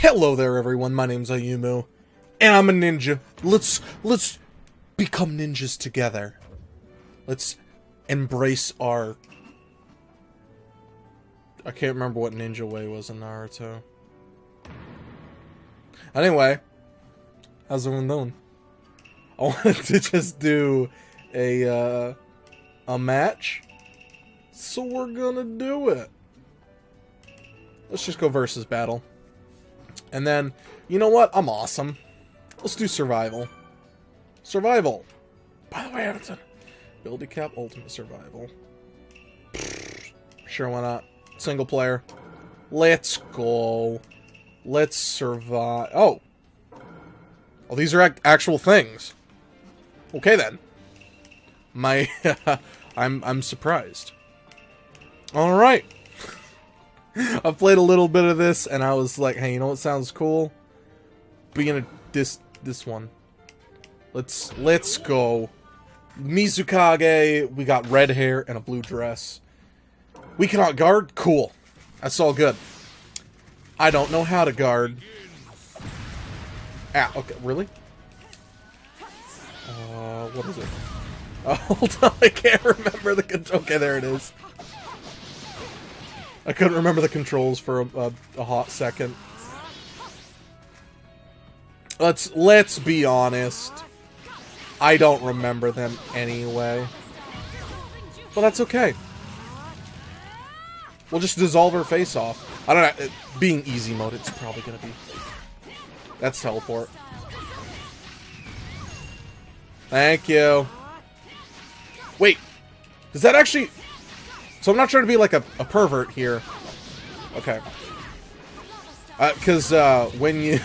Hello there, everyone. My name's Ayumu, and I'm a ninja. Let's become ninjas together. Let's embrace our... I can't remember what ninja way was in Naruto. Anyway, how's everyone doing? I wanted to just do a match, so we're gonna do it. Let's just go versus battle. And then, you know what? I'm awesome. Let's do survival. Survival. By the way, I haven't done Ability Cap Ultimate Survival. Sure, why not? Single player. Let's go. Let's survive. Oh. Oh, these are actual things. Okay, then. I'm surprised. Alright. I've played a little bit of this, and I was like, hey, you know what sounds cool? Being a this one. Let's go. Mizukage, we got red hair and a blue dress. We cannot guard? Cool. That's all good. I don't know how to guard. Ah, okay, really? What is it? Oh, hold on, I can't remember the okay, there it is. I couldn't remember the controls for a hot second. Let's be honest. I don't remember them anyway. But that's okay. We'll just dissolve her face off. I don't know. Being easy mode, it's probably gonna be. That's teleport. Thank you. Wait. Does that actually... So I'm not trying to be like a pervert here. Okay. Because, when you...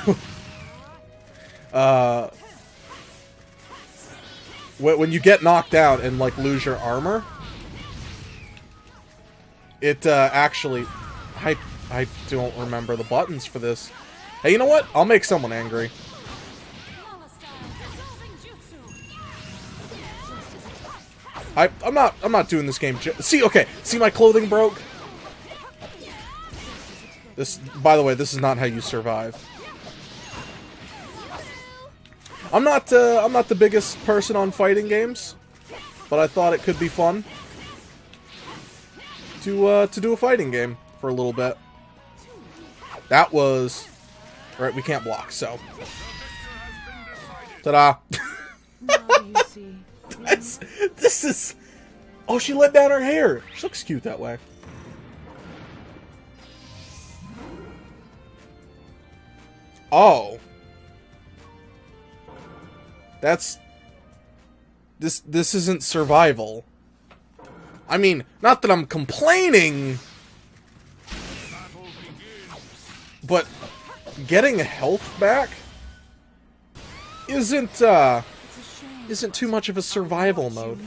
when you get knocked out and, like, lose your armor... It, actually... I don't remember the buttons for this. Hey, you know what? I'll make someone angry. I'm not doing this game. See, okay. See, my clothing broke. This, by the way, this is not how you survive. I'm not the biggest person on fighting games, but I thought it could be fun to do a fighting game for a little bit. That was... Alright, we can't block, so... Ta-da! This is... Oh, she let down her hair! She looks cute that way. Oh. That's... This isn't survival. I mean, not that I'm complaining... But getting health back isn't too much of a survival mode.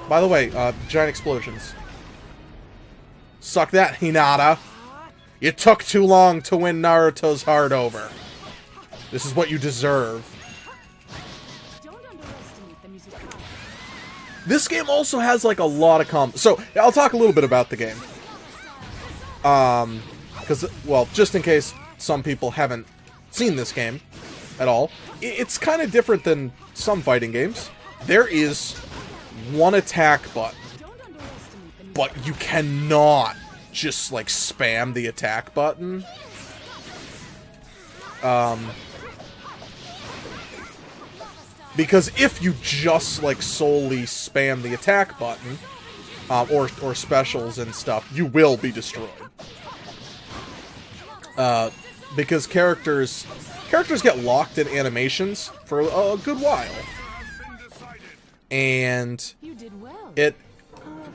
By the way, giant explosions. Suck that, Hinata. You took too long to win Naruto's heart over. This is what you deserve. This game also has like a lot of so I'll talk a little bit about the game. Because, well, just in case some people haven't seen this game at all, it's kind of different than some fighting games. There is one attack button, but you cannot just, like, spam the attack button. Because if you just, like, solely spam the attack button, or specials and stuff, you will be destroyed. Because characters get locked in animations for a good while. And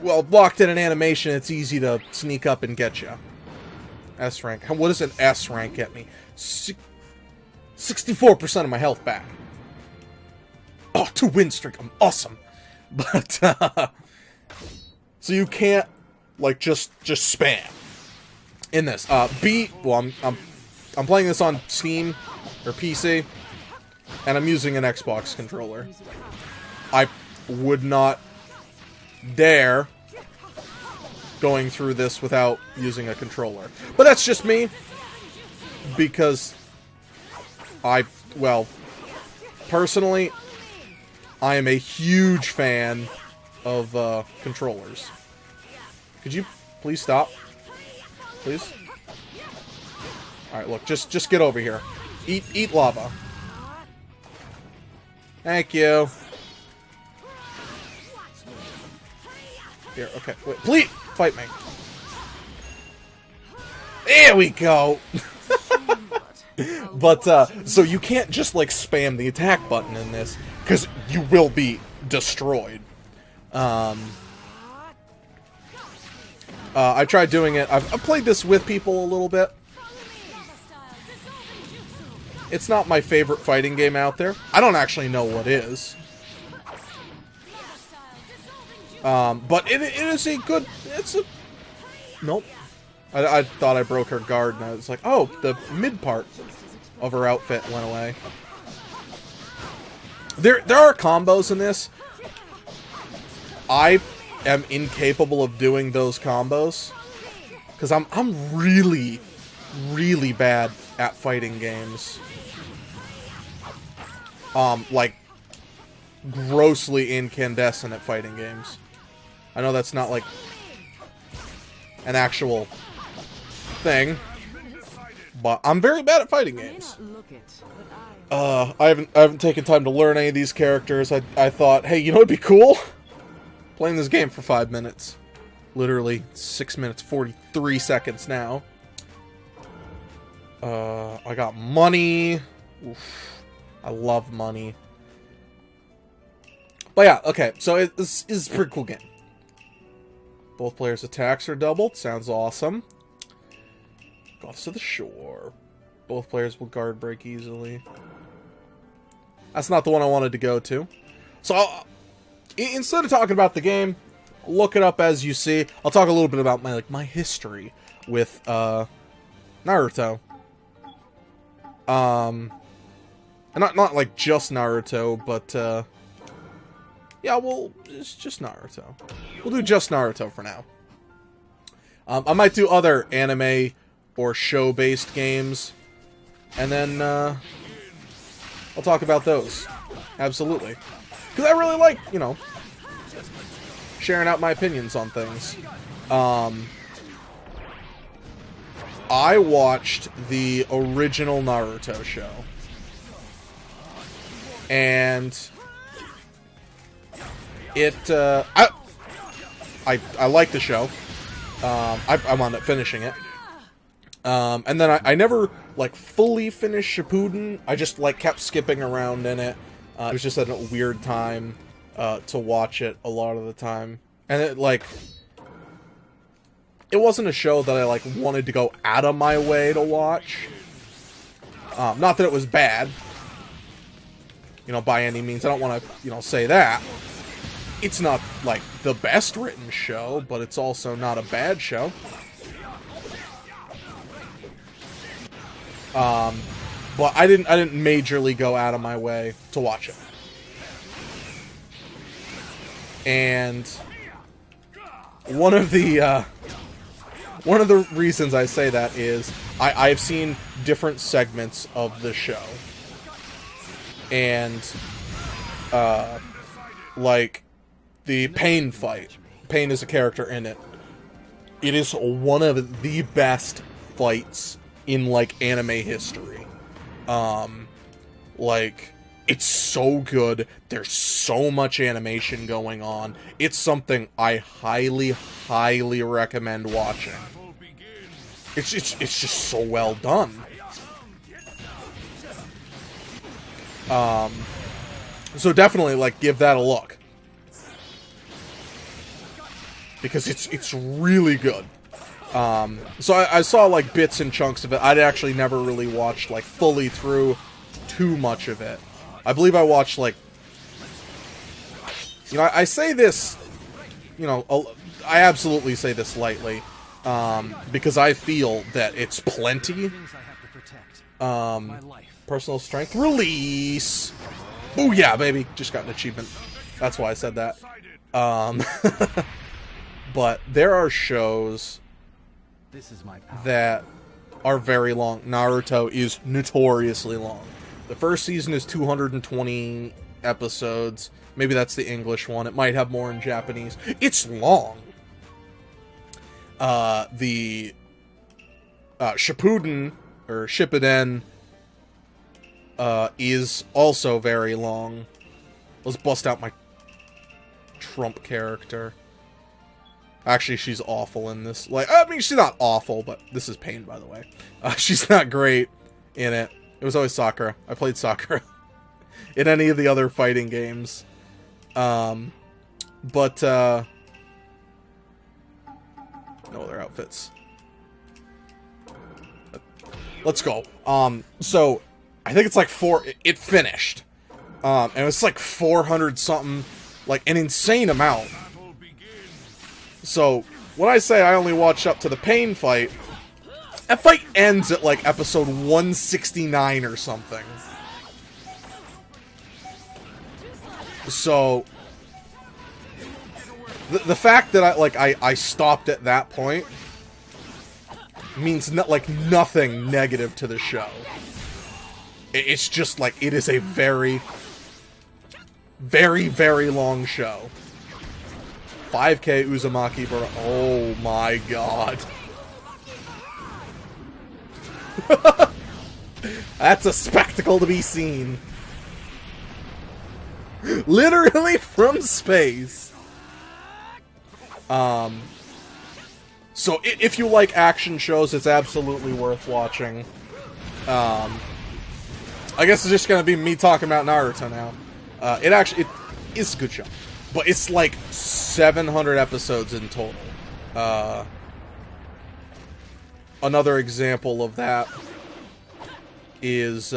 well, locked in an animation, it's easy to sneak up and get you. S rank. What does an S rank get me? 64% of my health back. Oh, 2 win streak. I'm awesome. But, so you can't, like, just spam. In this, well, I'm playing this on Steam or PC, and I'm using an Xbox controller. I would not dare going through this without using a controller. But that's just me. because well, personally, I am a huge fan of controllers. Could you please stop? Please? Alright, look, just get over here. Eat lava. Thank you. Here, okay. Wait, please fight me. There we go. But so you can't just like spam the attack button in this, because you will be destroyed. I tried doing it. I've played this with people a little bit. It's not my favorite fighting game out there. I don't actually know what is. But it is a good... It's a... Nope. I thought I broke her guard, and I was like, oh, the mid part of her outfit went away. There are combos in this. I am incapable of doing those combos. Because I'm really, really bad at fighting games. Like, grossly incandescent at fighting games. I know that's not, like, an actual thing, but I'm very bad at fighting games. I haven't taken time to learn any of these characters. I thought, hey, you know what'd be cool? Playing this game for 5 minutes. Literally 6 minutes 43 seconds now. I got money. Oof. I love money. But yeah, okay, so this is a pretty cool game. Both players' attacks are doubled. Sounds awesome. Got us to the shore. Both players will guard break easily. That's not the one I wanted to go to. So, instead of talking about the game, look it up as you see. I'll talk a little bit about my history with Naruto. And not like just Naruto, but yeah, well, it's just Naruto. We'll do just Naruto for now. I might do other anime or show-based games, and then I'll talk about those. Absolutely. Because I really like, you know, sharing out my opinions on things. I watched the original Naruto show. And it, I like the show. I wound up finishing it. And then I never, like, fully finished Shippuden. I just, like, kept skipping around in it. It was just at a weird time to watch it a lot of the time. And it, like, it wasn't a show that I, like, wanted to go out of my way to watch. Not that it was bad. You know, by any means. I don't want to, you know, say that. It's not, like, the best written show, but it's also not a bad show. But I didn't majorly go out of my way to watch it. And one of the reasons I say that is I've seen different segments of the show. And like the Pain fight. Pain is a character in it. It is one of the best fights in, like, anime history. Like, it's so good. There's so much animation going on. It's something I highly, highly recommend watching. It's just so well done. So definitely, like, give that a look. Because it's really good. So I saw, like, bits and chunks of it. I'd actually never really watched, like, fully through too much of it. I believe I watched, like... You know, I say this... You know, I absolutely say this lightly. Because I feel that it's plenty. Personal strength release! Oh yeah, baby! Just got an achievement. That's why I said that. But there are shows that are very long. Naruto is notoriously long. The first season is 220 episodes. Maybe that's the English one. It might have more in Japanese. It's long. The Shippuden, or Shippuden, is also very long. Let's bust out my Trump character. Actually, she's awful in this. Like, I mean, she's not awful, but this is Pain, by the way. She's not great in it. It was always Sakura. I played Sakura in any of the other fighting games. No other outfits. Let's go. So I think it's like it finished. And it's like 400 something, like an insane amount. So when I say I only watched up to the Pain fight, that fight ends at like episode 169 or something. So the fact that I stopped at that point means nothing negative to the show. It's just like, it is a very, very, very long show. 5K Uzumaki Bura. Oh my god. That's a spectacle to be seen. Literally from space. So if you like action shows, it's absolutely worth watching. I guess it's just gonna be me talking about Naruto now. It is a good show, but it's like 700 episodes in total. Another example of that is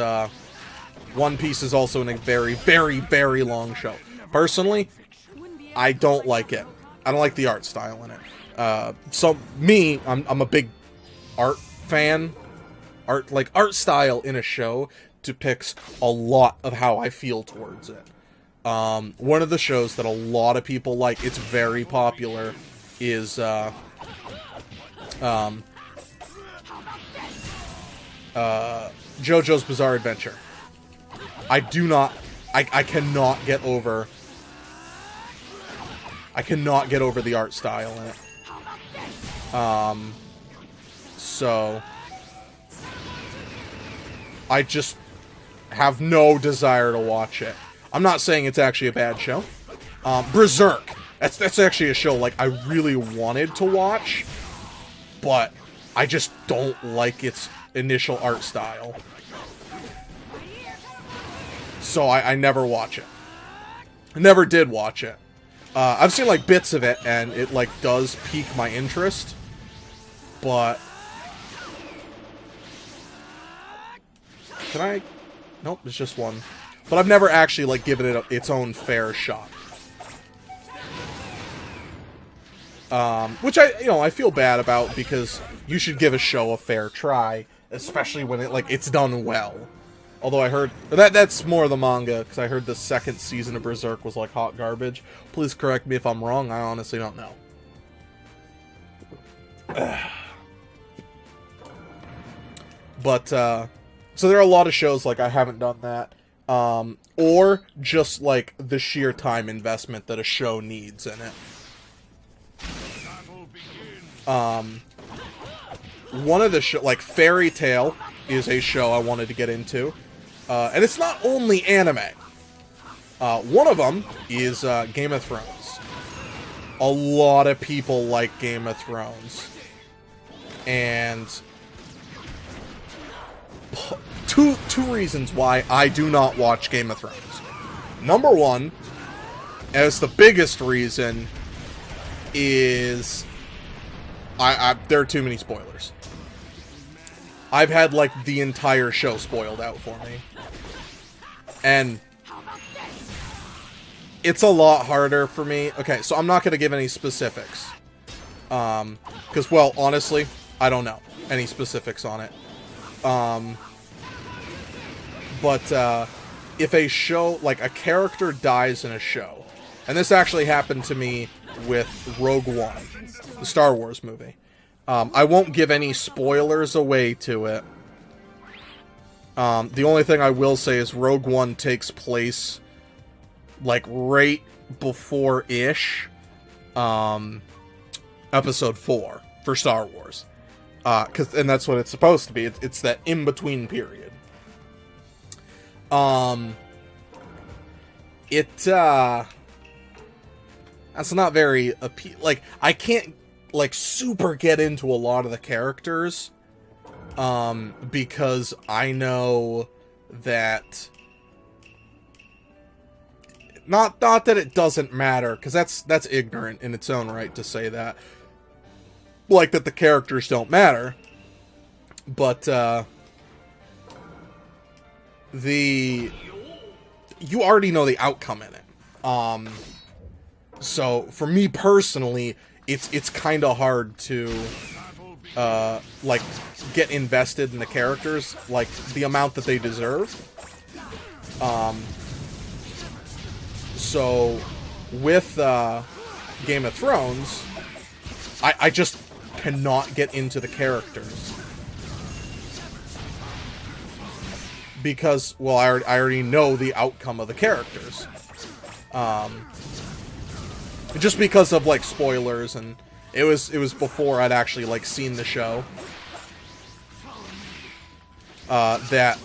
One Piece is also a very, very, very long show. Personally, I don't like it. I don't like the art style in it. So me, I'm a big art fan. Art style in a show depicts a lot of how I feel towards it. One of the shows that a lot of people like, it's very popular, is JoJo's Bizarre Adventure. I cannot get over the art style in it. So I just have no desire to watch it. I'm not saying it's actually a bad show. Berserk. That's actually a show like I really wanted to watch, but I just don't like its initial art style. So I never watch it. I never did watch it. I've seen like bits of it, and it like does pique my interest, but can I? Nope, it's just one. But I've never actually like given it its own fair shot. Which I feel bad about, because you should give a show a fair try, especially when it's done well. Although I heard that's more the manga, because I heard the second season of Berserk was like hot garbage. Please correct me if I'm wrong. I honestly don't know. But so there are a lot of shows like I haven't done that, or just like the sheer time investment that a show needs in it. One of the like Fairy Tail is a show I wanted to get into. And it's not only anime. One of them is Game of Thrones. A lot of people like Game of Thrones. And two reasons why I do not watch Game of Thrones. Number one, and it's the biggest reason, is there are too many spoilers. I've had, like, the entire show spoiled out for me. And it's a lot harder for me. Okay, so I'm not going to give any specifics. Because, well, honestly, I don't know any specifics on it. But if a show, like, a character dies in a show, and this actually happened to me with Rogue One, the Star Wars movie. I won't give any spoilers away to it. The only thing I will say is Rogue One takes place, like, right before-ish, Episode 4 for Star Wars. And that's what it's supposed to be. It's that in-between period. That's not very like, I can't, like, super get into a lot of the characters, because I know that, not that it doesn't matter, because that's ignorant in its own right to say that, like, that the characters don't matter, but, you already know the outcome in it. So for me personally, it's kind of hard to, like, get invested in the characters, like, the amount that they deserve. So with, Game of Thrones, I just cannot get into the characters. Because, well, I already know the outcome of the characters. Just because of, like, spoilers, and it was before I'd actually, like, seen the show. That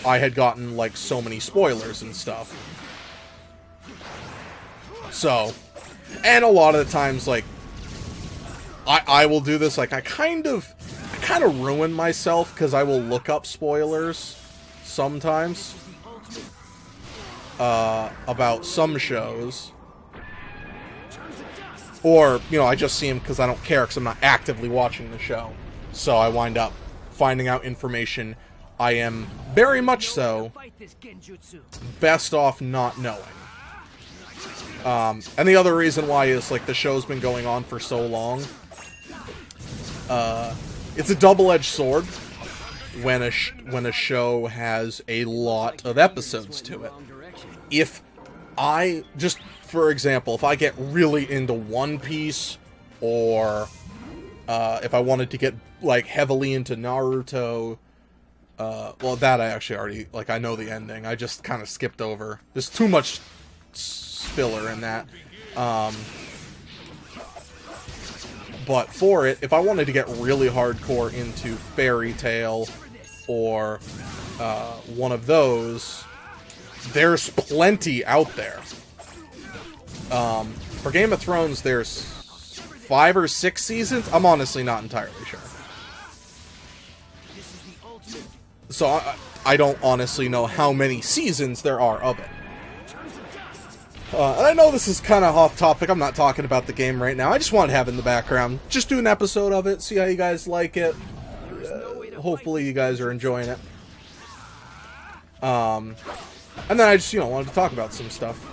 I had gotten, like, so many spoilers and stuff. So, and a lot of the times, like, I will do this, like, I kind of ruin myself, because I will look up spoilers sometimes, about some shows, or, you know, I just see them because I don't care, because I'm not actively watching the show, so I wind up finding out information I am very much so best off not knowing. And the other reason why is, like, the show's been going on for so long. It's a double-edged sword when a show has a lot of episodes to it. If I, just for example, if I get really into One Piece, or if I wanted to get, like, heavily into Naruto, well, that I actually already, like, I know the ending. I just kind of skipped over. There's too much filler in that. But for it, if I wanted to get really hardcore into Fairy Tail, or one of those, there's plenty out there. For Game of Thrones, there's 5 or 6 seasons? I'm honestly not entirely sure. So I don't honestly know how many seasons there are of it. And I know this is kind of off topic. I'm not talking about the game right now. I just want to have it in the background. Just do an episode of it, see how you guys like it. Hopefully you guys are enjoying it. And then I just, wanted to talk about some stuff.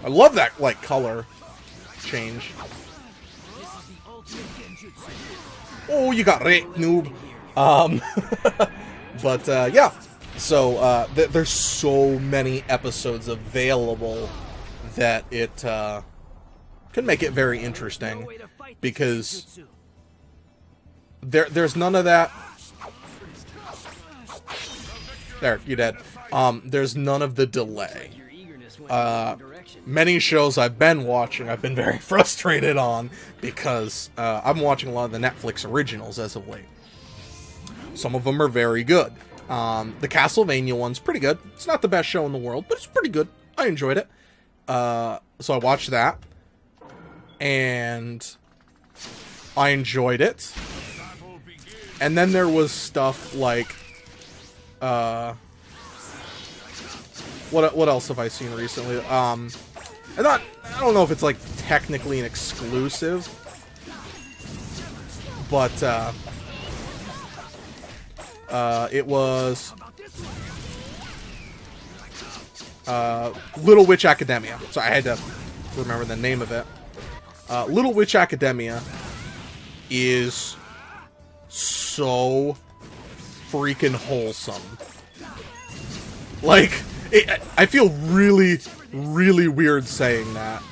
I love that, like, color change. Oh, you got it, noob. But, yeah. So, there's so many episodes available that it, can make it very interesting. Because there's none of that. There, you're dead. There's none of the delay. Many shows I've been watching, I've been very frustrated on, because I'm watching a lot of the Netflix originals as of late. Some of them are very good. The Castlevania one's pretty good. It's not the best show in the world, but it's pretty good. I enjoyed it. So I watched that, and I enjoyed it. And then there was stuff like, what else have I seen recently? I don't know if it's, like, technically an exclusive, but it was Little Witch Academia. So I had to remember the name of it. Little Witch Academia is so freaking wholesome. Like, I feel really, really weird saying that.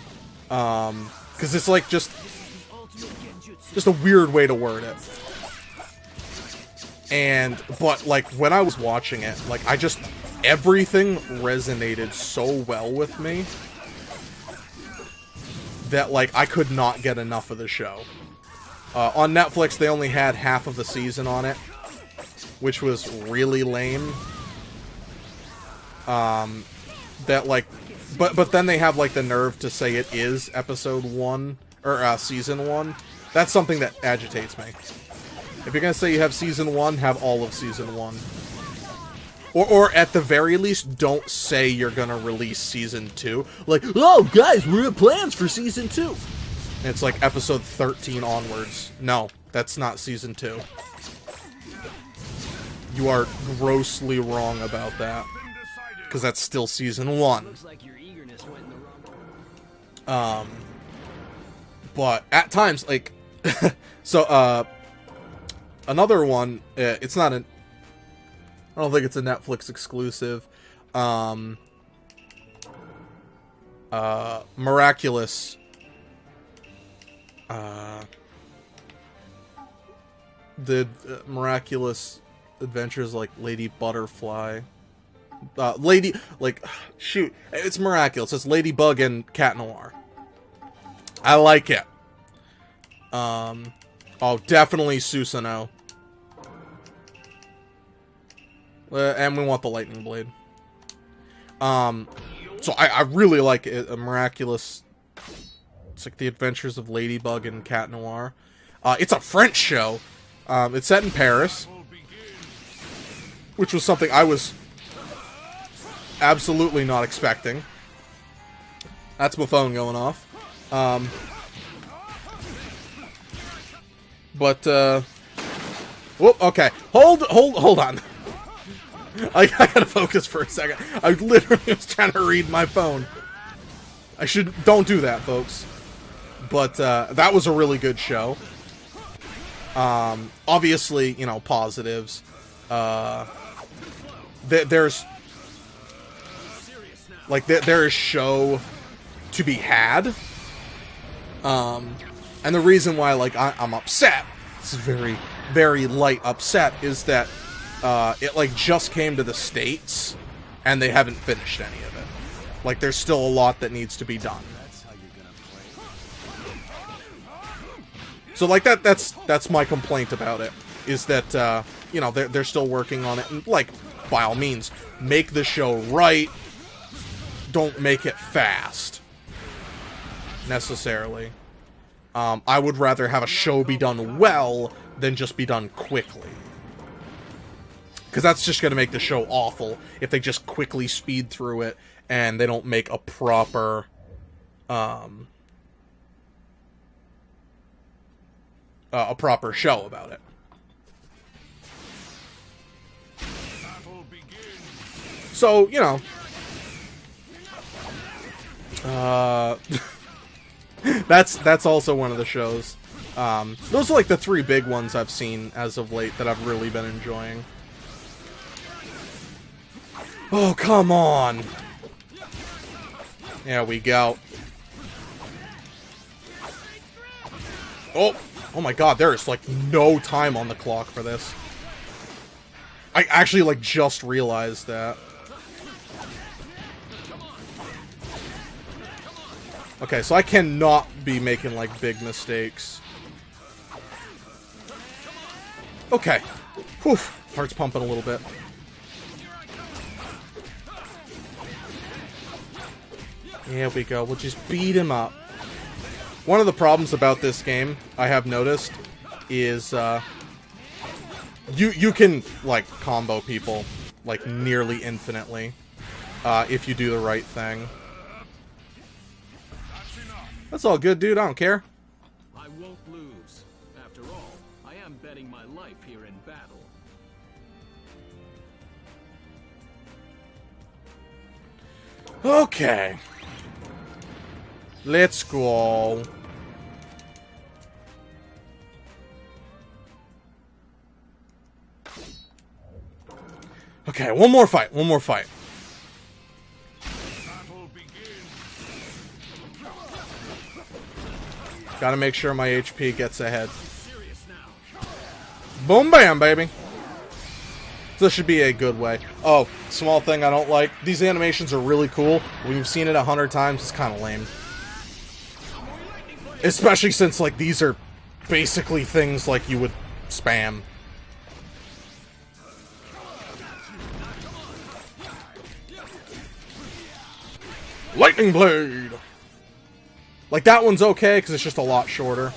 Because it's like just a weird way to word it. But like when I was watching it, like everything resonated so well with me that like I could not get enough of the show. On Netflix, they only had half of the season on it, which was really lame. That like, but then they have like the nerve to say it is episode 1 or season 1. That's something that agitates me. If you're gonna say you have season 1, have all of season 1. Or at the very least, don't say you're gonna release season 2. Like, oh guys, we have plans for season 2. And it's like episode 13 onwards. No, that's not season 2. You are grossly wrong about that. Because that's still season 1. But at times, like, so, another one, it's not I don't think it's a Netflix exclusive. Miraculous. The Miraculous Adventures, like Lady Butterfly. Shoot, it's Miraculous. It's Ladybug and Cat Noir. I like it. Oh, definitely Susanoo. And we want the lightning blade. So I really like it. A Miraculous. It's like the adventures of Ladybug and Cat Noir. It's a French show. It's set in Paris, which was something I was absolutely not expecting. That's my phone going off. Whoop, okay. Hold on. I gotta focus for a second. I literally was trying to read my phone. Don't do that, folks. But, that was a really good show. Obviously, you know, positives. There's there is show to be had. And the reason why, like, I'm upset, it's very, very light upset, is that, it, like, just came to the States, and they haven't finished any of it. Like, there's still a lot that needs to be done. So, like, that's my complaint about it, is that, you know, they're still working on it, and, like, by all means, make the show right, don't make it fast, necessarily. I would rather have a show be done well than just be done quickly. Because that's just going to make the show awful if they just quickly speed through it and they don't make a proper, show about it. So, you know, that's also one of the shows. Those are like the 3 big ones I've seen as of late that I've really been enjoying. Oh, come on. There we go. Oh my god, there is like no time on the clock for this. I actually like just realized that. Okay, so I cannot be making like big mistakes. Okay. Whew. Heart's pumping a little bit. There we go. We'll just beat him up. One of the problems about this game, I have noticed, is you can like combo people like nearly infinitely if you do the right thing. That's all good, dude. I don't care. I won't lose. After all, I am betting my life here in battle. Okay. Let's go. Okay, one more fight. One more fight. Gotta make sure my HP gets ahead. Boom bam, baby. This should be a good way. Oh, small thing I don't like. These animations are really cool. When you've seen it 100 times, it's kind of lame. Especially since, like, these are basically things like you would spam. Lightning Blade! Like, that one's okay, because it's just a lot shorter.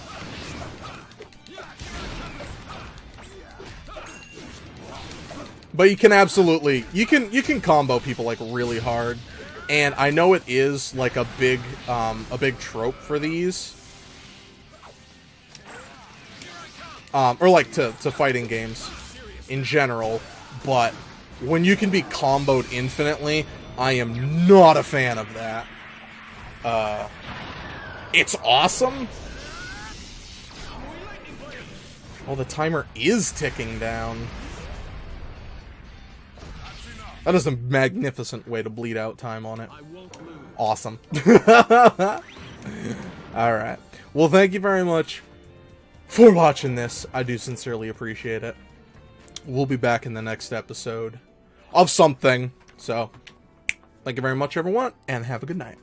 But you can absolutely, you can combo people, like, really hard. And I know it is, like, a big trope for these. Or, like, to fighting games in general. But when you can be comboed infinitely, I am not a fan of that. It's awesome. Oh, the timer is ticking down. That is a magnificent way to bleed out time on it. Awesome. Alright. Well, thank you very much for watching this. I do sincerely appreciate it. We'll be back in the next episode of something. So, thank you very much, everyone, and have a good night.